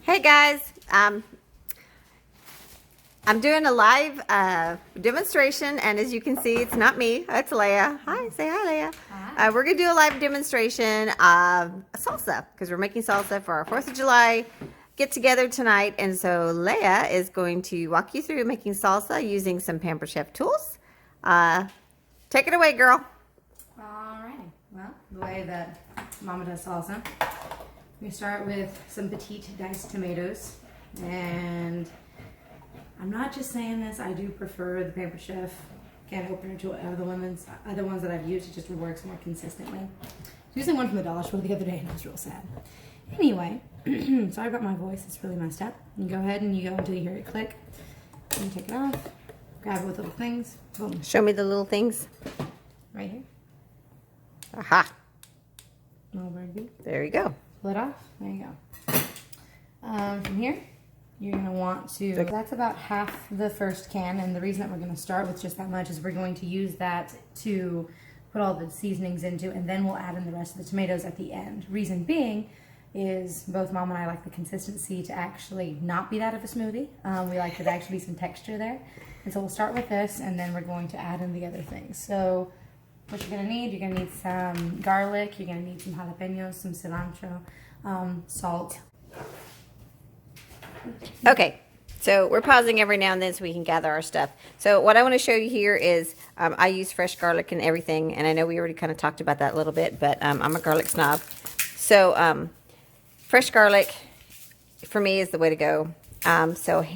Hey guys, I'm doing a live demonstration, and as you can see, it's not me, it's Leah. Hi, say hi, Leah. Hi. We're gonna do a live demonstration of salsa because we're making salsa for our 4th of July get together tonight, and so Leah is going to walk you through making salsa using some Pampered Chef tools. Take it away, girl. Alrighty. Well, the way that Mama does salsa, we start with some petite diced tomatoes, and I'm not just saying this, I do prefer the Pampered Chef can opener to other ones that I've used. It just works more consistently. I was using one from the dollar store the other day and I was real sad. Anyway, sorry about my voice, it's really messed up. You go ahead and you go until you hear it click. And you take it off, grab it with little things. Boom. Show me the little things. Right here. Aha. Little bird beak. There you go. Pull it off. There you go. From here, you're going to want to, that's about half the first can, and the reason that we're going to start with just that much is we're going to use that to put all the seasonings into, and then we'll add in the rest of the tomatoes at the end. Reason being is both Mom and I like the consistency to actually not be that of a smoothie. We like there to actually be some texture there. And so we'll start with this, and then we're going to add in the other things. So what you're going to need some garlic, you're going to need some jalapenos, some cilantro, salt. Okay, so we're pausing every now and then so we can gather our stuff. So what I want to show you here is I use fresh garlic and everything, and I know we already kind of talked about that a little bit, but I'm a garlic snob. So fresh garlic for me is the way to go. So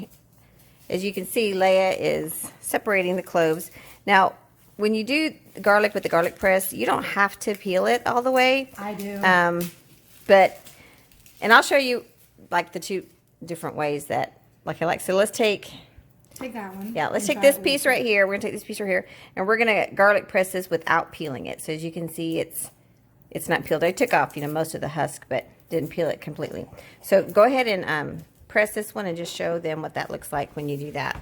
as you can see, Leah is separating the cloves. Now, when you do garlic with the garlic press, you don't have to peel it all the way. I do. And I'll show you like the two different ways that I like. So let's take that one. Yeah, let's take this piece right here. We're gonna take this piece right here, and we're gonna garlic press this without peeling it. So as you can see, it's not peeled. I took off most of the husk, but didn't peel it completely. So go ahead and press this one and just show them what that looks like when you do that.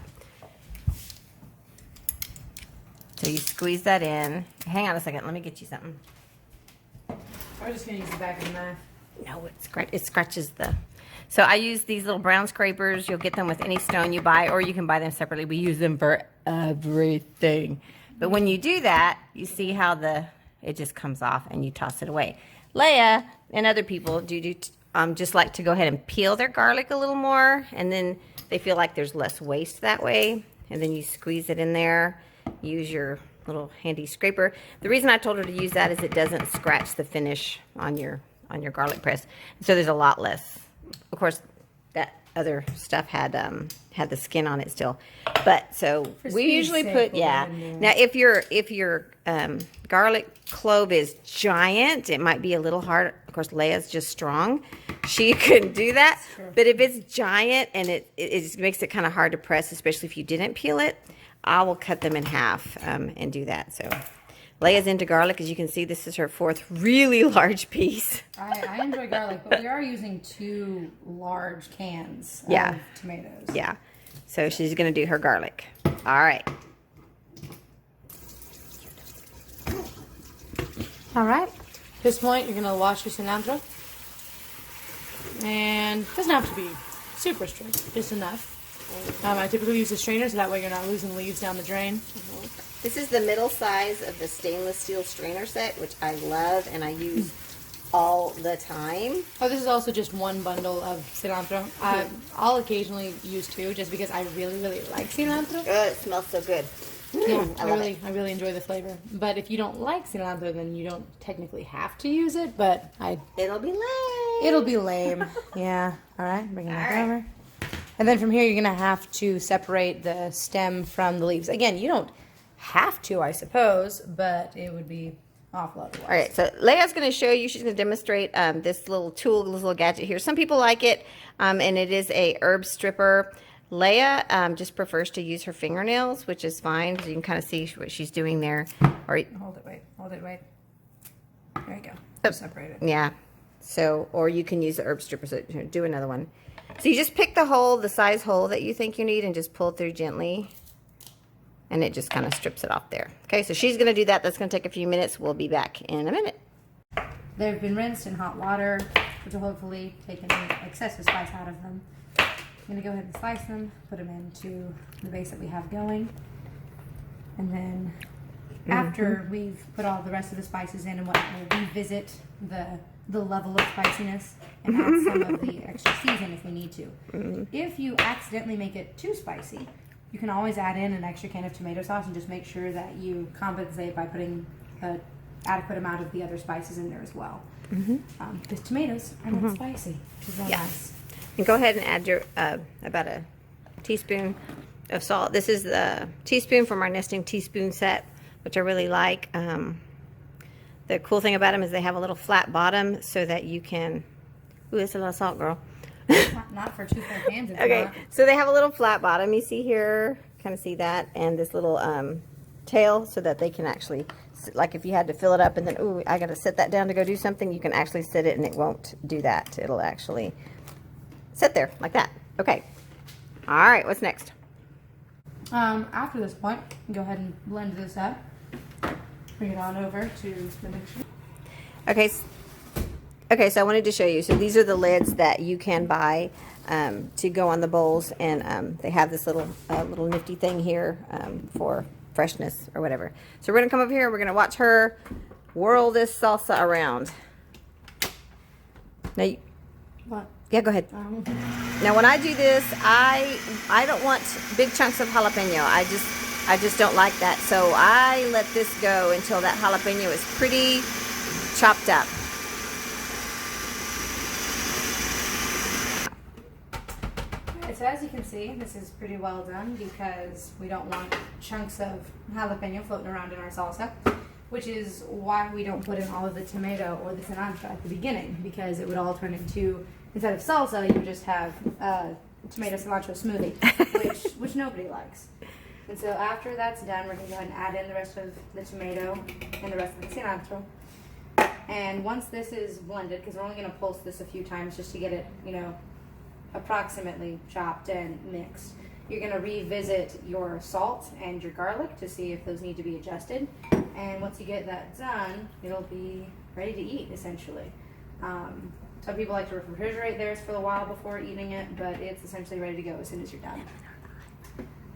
So you squeeze that in. Hang on a second. Let me get you something. I'm just gonna use the back of the knife. No, it scratches the. So I use these little brown scrapers. You'll get them with any stone you buy, or you can buy them separately. We use them for everything. But when you do that, you see how it just comes off and you toss it away. Leah and other people just like to go ahead and peel their garlic a little more, and then they feel like there's less waste that way. And then you squeeze it in there. Use your little handy scraper. The reason I told her to use that is it doesn't scratch the finish on your garlic press. So there's a lot less. Of course, that other stuff had the skin on it still, but so we usually put Now, if your garlic clove is giant, it might be a little hard. Of course, Leah's just strong; she couldn't do that. Sure. But if it's giant and it just makes it kind of hard to press, especially if you didn't peel it, I will cut them in half and do that. So. Leah's into garlic. As you can see, this is her 4th really large piece. I enjoy garlic, but we are using 2 large cans of tomatoes. Yeah. So she's going to do her garlic. All right. All right. At this point, you're going to wash your cilantro. And it doesn't have to be super strict, just enough. I typically use a strainer, so that way you're not losing leaves down the drain. This is the middle size of the stainless steel strainer set, which I love and I use all the time. Oh, this is also just one bundle of cilantro. I'll occasionally use 2 just because I really, really like cilantro. It smells so good. Yeah, I really enjoy the flavor. But if you don't like cilantro, then you don't technically have to use it, but It'll be lame. It'll be lame. Yeah. All right, bring it back over. And then from here, you're going to have to separate the stem from the leaves. Again, you don't have to, I suppose, but it would be awful otherwise. All right, so Leah's going to show you, she's going to demonstrate this little tool, this little gadget here. Some people like it, and it is a herb stripper. Leah just prefers to use her fingernails, which is fine, because you can kind of see what she's doing there. Or hold it, wait. There you go. Just separate it. Yeah, so, or you can use the herb stripper, so do another one. So you just pick the hole, the size hole that you think you need, and just pull through gently. And it just kind of strips it off there. Okay, so she's going to do that. That's going to take a few minutes. We'll be back in a minute. They've been rinsed in hot water, which will hopefully take any excessive spice out of them. I'm gonna go ahead and slice them, put them into the base that we have going. And then after we've put all the rest of the spices in and whatnot, we'll revisit the level of spiciness and add some of the extra season if we need to. If you accidentally make it too spicy, you can always add in an extra can of tomato sauce and just make sure that you compensate by putting an adequate amount of the other spices in there as well. Because tomatoes are not spicy, which is really nice. And go ahead and add your about a teaspoon of salt. This is the teaspoon from our nesting teaspoon set, which I really like. The cool thing about them is they have a little flat bottom so that you can, ooh, that's a lot of salt, girl. Not for 2 full cans. Okay, so they have a little flat bottom. You see here, kind of see that, and this little tail so that they can actually, like if you had to fill it up and then, ooh, I got to set that down to go do something, you can actually sit it and it won't do that. It'll actually sit there like that. Okay. All right, what's next? After this point, go ahead and blend this up. Bring it on over to the mixture. Okay, so I wanted to show you. So these are the lids that you can buy to go on the bowls, and they have this little nifty thing here for freshness or whatever. So we're gonna come over here. We're gonna watch her whirl this salsa around. Now, What? yeah, go ahead. Now, when I do this, I don't want big chunks of jalapeno. I just don't like that. So I let this go until that jalapeno is pretty chopped up. Alright, so as you can see, this is pretty well done because we don't want chunks of jalapeno floating around in our salsa, which is why we don't put in all of the tomato or the cilantro at the beginning, because it would all turn into, instead of salsa, you would just have tomato cilantro smoothie, which nobody likes. And so after that's done, we're going to go ahead and add in the rest of the tomato and the rest of the cilantro. And once this is blended, because we're only going to pulse this a few times just to get it, you know, approximately chopped and mixed, you're going to revisit your salt and your garlic to see if those need to be adjusted. And once you get that done, it'll be ready to eat, essentially. Some people like to refrigerate theirs for a while before eating it, but it's essentially ready to go as soon as you're done.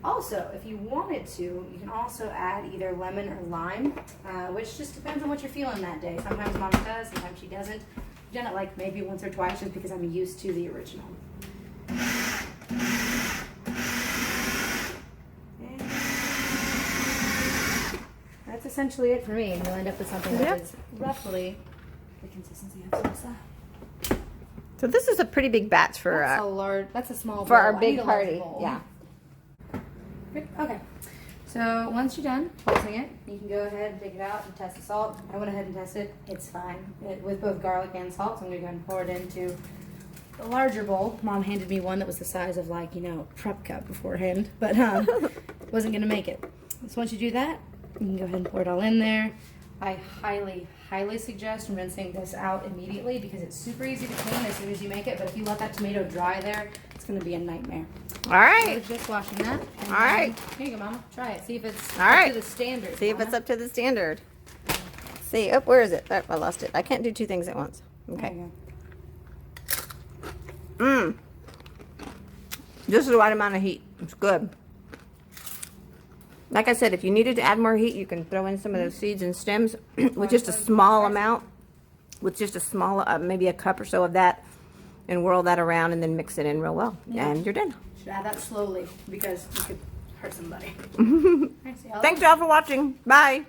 Also, if you wanted to, you can also add either lemon or lime, which just depends on what you're feeling that day. Sometimes Mama does, sometimes she doesn't. I've done it like maybe once or twice just because I'm used to the original. And that's essentially it for me, and you'll end up with something that is roughly the consistency of salsa. So this is a pretty big batch for that's a small bowl. for our I big need a large party. bowl. Yeah. Okay, so once you're done pulsing it, you can go ahead and take it out and test the salt. I went ahead and tested it. It's fine with both garlic and salt. So I'm going to go ahead and pour it into the larger bowl. Mom handed me one that was the size of, like, you know, prep cup beforehand, but wasn't going to make it. So once you do that, you can go ahead and pour it all in there. I highly, highly suggest rinsing this out immediately because it's super easy to clean as soon as you make it, but if you let that tomato dry there, it's going to be a nightmare. All right. So just washing that. All right. Here you go, Mama. Try it. See if it's All right. up to the standard. See if it's up to the standard. Let's see. Oh, where is it? Oh, I lost it. I can't do two things at once. Okay. Just the right amount of heat. It's good. Like I said, if you needed to add more heat, you can throw in some of those seeds and stems with just a small amount, with just a small, maybe a cup or so of that, and whirl that around and then mix it in real well. Yeah. And you're done. Should add that slowly because you could hurt somebody. Thanks y'all for watching. Bye.